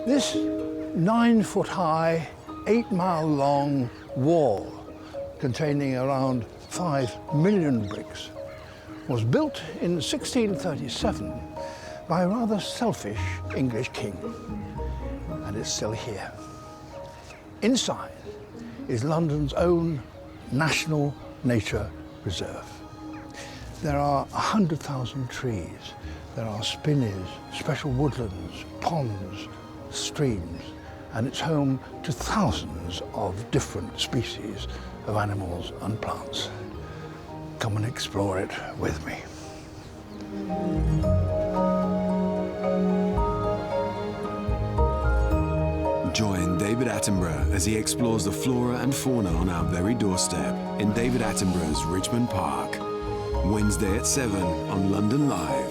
This 9-foot-high, 8-mile-long wall containing around 5 million bricks was built in 1637 by a rather selfish English king, and it's still here. Inside is London's own National Nature Reserve. There are 100,000 trees. There are spinneys, special woodlands, ponds, streams, and it's home to thousands of different species of animals and plants. Come and explore it with me. Join David Attenborough as he explores the flora and fauna on our very doorstep in David Attenborough's Richmond Park. Wednesday at 7 on London Live.